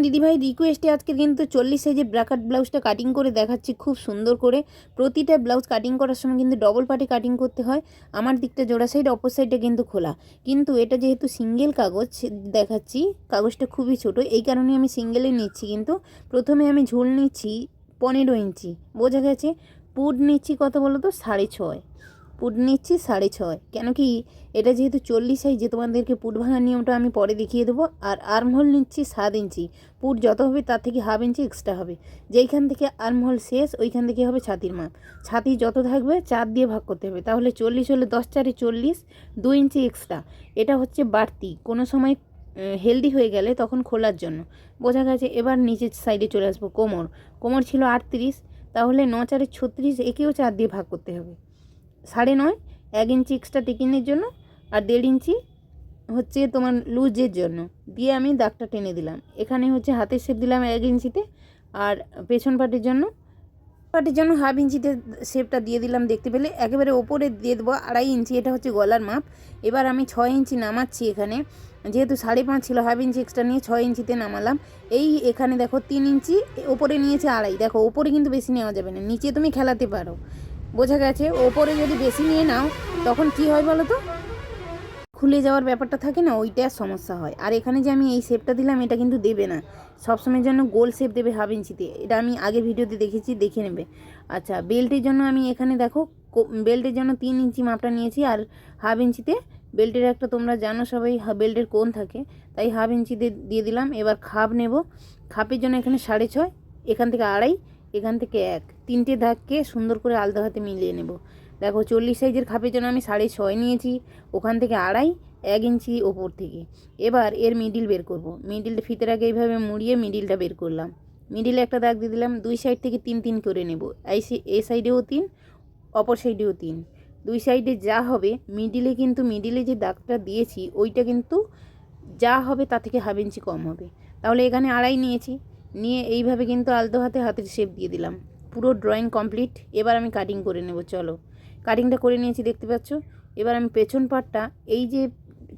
দিদিভাই রিকোয়েস্টে আজকে কিন্তু 40 সাইজের ব্রাকাট ব্লাউজটা কাটিং করে দেখাচ্ছি খুব সুন্দর করে। প্রতিটা ব্লাউজ কাটিং করার সময় কিন্তু ডবল পার্টে কাটিং করতে হয়। আমার দিকটা জোড়া সাইড, অপর সাইডটা কিন্তু খোলা। কিন্তু এটা যেহেতু সিঙ্গেল কাগজ দেখাচ্ছি, কাগজটা খুবই ছোট, এই কারণে আমি সিঙ্গেলে নিচ্ছি। কিন্তু প্রথমে আমি ঝুল নিচ্ছি 15 ইঞ্চি, বোঝা গেছে। পুট নিচ্ছি কত বলো তো, 6.5। পুট নিচ্ছি 6.5, কেন কি এটা যেহেতু 40 সাইজে, তোমাদেরকে পুট ভাঙার নিয়মটা আমি পরে দেখিয়ে দেবো। আর আর্মহোল নিচ্ছি 7 ইঞ্চি, পুট যত হবে তার থেকে হাফ ইঞ্চি এক্সট্রা হবে। যেইখান থেকে আর্মহোল শেষ ওইখান থেকে হবে ছাতির মাপ। ছাতি যত থাকবে 4 দিয়ে ভাগ করতে হবে, তাহলে 40 হলে 10 4 40, 2 ইঞ্চি এক্সট্রা। এটা হচ্ছে বাড়তি, কোনো সময় হেলদি হয়ে গেলে তখন খোলার জন্য, বোঝা গেছে। এবার নিচের সাইডে চলে আসবো। কোমর ছিল 38, তাহলে 9 4 36, একেও 4 দিয়ে ভাগ করতে হবে। 9.5, 1 ইঞ্চি এক্সট্রা টেকিনের জন্য, আর 1.5 ইঞ্চি হচ্ছে তোমার লুজের জন্য। দিয়ে আমি দাগটা টেনে দিলাম। এখানে হচ্ছে হাতের শেপ দিলাম 1 ইঞ্চিতে, আর পেছন পাটের জন্য হাফ ইঞ্চিতে শেপটা দিয়ে দিলাম। দেখতে পেলে একেবারে ওপরে দিয়ে দেবো 2.5 ইঞ্চি, এটা হচ্ছে গলার মাপ। এবার আমি 6 ইঞ্চি নামাচ্ছি। এখানে যেহেতু 5.5 ছিল, হাফ ইঞ্চি এক্সট্রা নিয়ে 6 ইঞ্চিতে নামালাম। এখানে দেখো 3 ইঞ্চি ওপরে নিয়েছে 2.5। দেখো ওপরে কিন্তু বেশি নেওয়া যাবে না, নিচে তুমি খেলাতে পারো, বোঝা গেছে। ওপরে যদি বেশি নিয়ে নাও তখন কি হয় বলো তো, খুলে যাওয়ার ব্যাপারটা থাকে না, ওইটার সমস্যা হয়। আর এখানে যে আমি এই শেপটা দিলাম, এটা কিন্তু দেবে না, সবসময়ের জন্য গোল শেপ দেবে হাফ ইঞ্চিতে। এটা আমি আগের ভিডিওতে দেখেছি, দেখে নেবে। আচ্ছা, বেল্টের জন্য আমি এখানে দেখো বেল্টের জন্য 3 ইঞ্চি মাপটা নিয়েছি, আর হাফ ইঞ্চিতে বেল্টের একটা, তোমরা জানো সবাই বেল্টের কোণ থাকে, তাই হাফ ইঞ্চিতে দিয়ে দিলাম। এবার খাপ নেব। খাপের জন্য এখানে 6.5, এখান থেকে 2.5, এখান থেকে 1, 3টে দাগকে সুন্দর করে আলতো হাতে মিলিয়ে নেব। দেখো 40 সাইজের খাপের জন্য আমি 6.5 নিয়েছি, ওখান থেকে 2.5, 1 ইঞ্চি ওপর থেকে। এবার এর মিডিল বের করব। মিডিলটা ফিতের আগে এইভাবে মুড়িয়ে মিডিলটা বের করলাম। মিডিলে একটা দাগ দিয়ে দিলাম। 2 সাইড থেকে 3 3 করে নেব। এই সাইডেও 3, অপর সাইডেও 3। 2 সাইডে যা হবে, মিডিলে যে দাগটা দিয়েছি ওইটা কিন্তু যা হবে তা থেকে হাফ ইঞ্চি কম হবে। তাহলে এখানে 2.5 নিয়েছি, নিয়ে এইভাবে কিন্তু আলতো হাতে হাতের শেপ দিয়ে দিলাম। পুরো ড্রয়িং কমপ্লিট। এবার আমি কাটিং করে নেব। চলো, কাটিংটা করে নিয়েছি, দেখতে পাচ্ছ। এবার আমি পেছন পাটটা, এই যে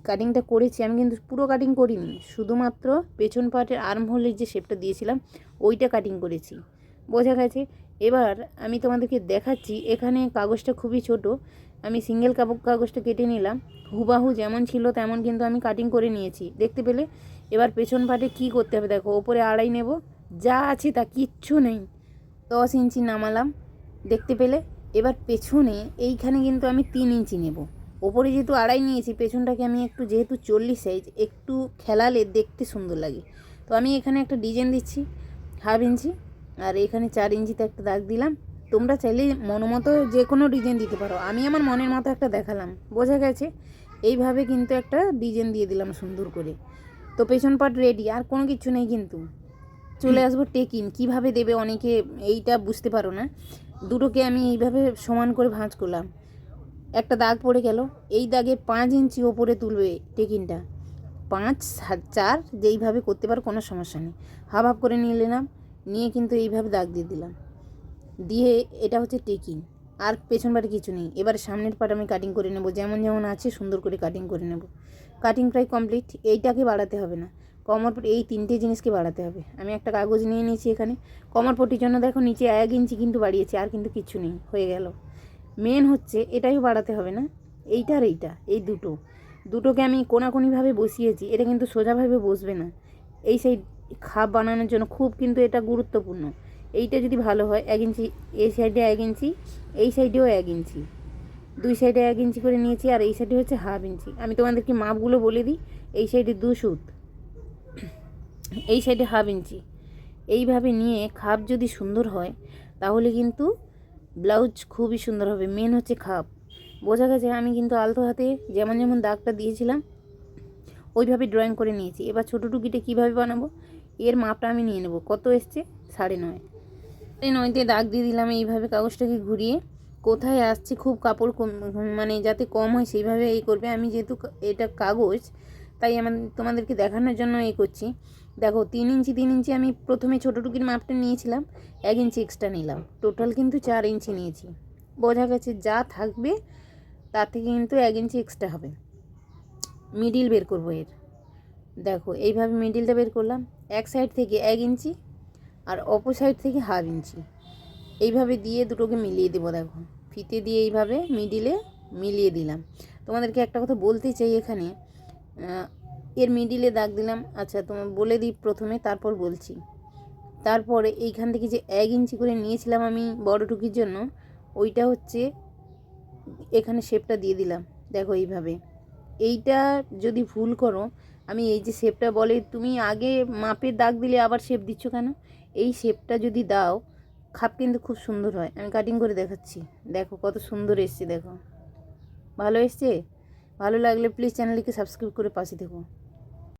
কাটিংটা করেছি, আমি কিন্তু পুরো কাটিং করিনি, শুধুমাত্র পেছন পাটের আর্মহোলের যে শেপটা দিয়েছিলাম ওইটা কাটিং করেছি, বোঝা গেছে। এবার আমি তোমাদেরকে দেখাচ্ছি। এখানে কাগজটা খুবই ছোট, আমি সিঙ্গেল কাগজটা কেটে নিলাম। হুবাহু যেমন ছিল তেমন কিন্তু আমি কাটিং করে নিয়েছি, দেখতে পেলে। এবার পেছন পাটে কি করতে হবে দেখো, ওপরে 2.5 নেব, যা আছে তা কিচ্ছু নেই, 10 ইঞ্চি নামালাম, দেখতে পেলে। এবার পেছনে এইখানে কিন্তু আমি 3 ইঞ্চি নেব। ওপরে যেহেতু 2.5 নিয়েছি, পেছনটাকে আমি একটু, যেহেতু 40 সাইজ, একটু খেলালে দেখতে সুন্দর লাগে, তো আমি এখানে একটা ডিজাইন দিচ্ছি হাফ ইঞ্চি, আর এখানে 4 ইঞ্চিতে একটা দাগ দিলাম। তোমরা চাইলে মনোমতো যে কোনো ডিজাইন দিতে পারো, আমি আমার মনের মতো একটা দেখালাম, বোঝা গেছে। এইভাবে কিন্তু একটা ডিজাইন দিয়ে দিলাম সুন্দর করে। তো পেছন পার্ট রেডি, আর কোনো কিছু নেই। কিন্তু চলে আসবো টেকিন কীভাবে দেবে, অনেকে এইটা বুঝতে পারো না। দুটোকে আমি এইভাবে সমান করে ভাঁজ করলাম, একটা দাগ পড়ে গেল। এই দাগে 5 ইঞ্চি ওপরে তুলবে টেকিনটা, 5 4, যেইভাবে করতে পারো, কোনো সমস্যা নেই। হাফ হাফ করে নিয়ে নিলাম, নিয়ে কিন্তু এইভাবে দাগ দিয়ে দিলাম, দিয়ে এটা হচ্ছে টেকিন। আর পেছন পাটে কিছু নেই। এবার সামনের পাট আমি কাটিং করে নেব, যেমন যেমন আছে সুন্দর করে কাটিং করে নেব। কাটিং প্রায় কমপ্লিট। এইটাকে বাড়াতে হবে না, কোমরপটি, এই 3টে জিনিসকে বাড়াতে হবে। আমি একটা কাগজ নিয়ে নিয়েছি এখানে। কোমরপটির জন্য দেখো নিচে 1 ইঞ্চি কিন্তু বাড়িয়েছি, আর কিন্তু কিছু নেই, হয়ে গেল। মেন হচ্ছে এটাই বাড়াতে হবে না, এইটা আর এইটা, এই দুটোকে আমি কোনাকুনিভাবে বসিয়েছি। এটা কিন্তু সোজাভাবে বসবে না। এই সাইড খাপ বানানোর জন্য খুব কিন্তু এটা গুরুত্বপূর্ণ। এইটা যদি ভালো হয়, 1 ইঞ্চি, এই সাইডে 1 ইঞ্চি, এই সাইডেও 1 ইঞ্চি, 2 সাইডে 1 ইঞ্চি করে নিয়েছি, আর এই সাইডে হচ্ছে হাফ ইঞ্চি। আমি তোমাদেরকে মাপগুলো বলে দিই। এই সাইডে 2 সুত, এই সাইডে হাফ ইঞ্চি। এইভাবে নিয়ে খাপ যদি সুন্দর হয় তাহলে কিন্তু ব্লাউজ খুবই সুন্দর হবে। মেন হচ্ছে খাপ, বোঝা গেছে। আমি কিন্তু আলতো হাতে যেমন যেমন দাগটা দিয়েছিলাম ওইভাবে ড্রয়িং করে নিয়েছি। এবার ছোটো টুকিটা কীভাবে বানাবো, এর মাপটা আমি নিয়ে নেব। কত এসছে, 9.5। 9.5তে দাগ দিয়ে দিলাম। এইভাবে কাগজটাকে ঘুরিয়ে কোথায় আসছে খুব কাপড় মানে যাতে কম হয় সেইভাবে এই করবে। আমি যেহেতু এটা কাগজ, তাই তোমাদেরকে দেখানোর জন্য এই করছি। দেখো 3 ইঞ্চি 3 ইঞ্চি আমি প্রথমে ছোটো টুকির মাপটা নিয়েছিলাম, 1 ইঞ্চি এক্সট্রা নিলাম, টোটাল কিন্তু 4 ইঞ্চি নিয়েছি, বোঝা গেছে। যা থাকবে তার থেকে কিন্তু 1 ইঞ্চি এক্সট্রা হবে। মিডিল বের করবো এর, দেখো এইভাবে মিডিলটা বের করলাম। এক সাইড থেকে 1 ইঞ্চি আর অপর সাইড থেকে 1/2 ইঞ্চি এইভাবে দিয়ে দুটোকে মিলিয়ে দেবো। দেখো ফিতে দিয়ে এইভাবে মিডিলে মিলিয়ে দিলাম। তোমাদেরকে একটা কথা বলতে চাই এখানে, এর মিডিলে দাগ দিলাম। আচ্ছা তোমার বলে দিই প্রথমে, তারপর বলছি। তারপরে এইখান থেকে যে 1 ইঞ্চি করে নিয়েছিলাম আমি বড় টুকির জন্য, ওইটা হচ্ছে এখানে শেপটা দিয়ে দিলাম। দেখো এইভাবে। এইটা যদি ভুল করো, আমি এই যে শেপটা বলে তুমি আগে মাপের দাগ দিলে আবার শেপ দিচ্ছ কেন, এই শেপটা যদি দাও খাপ কিন্তু খুব সুন্দর হয়। আমি কাটিং করে দেখাচ্ছি। দেখো কত সুন্দর এসছে। দেখো ভালো এসছে। ভালো লাগলে প্লিজ চ্যানেলটিকে সাবস্ক্রাইব করে পাশে থেকো।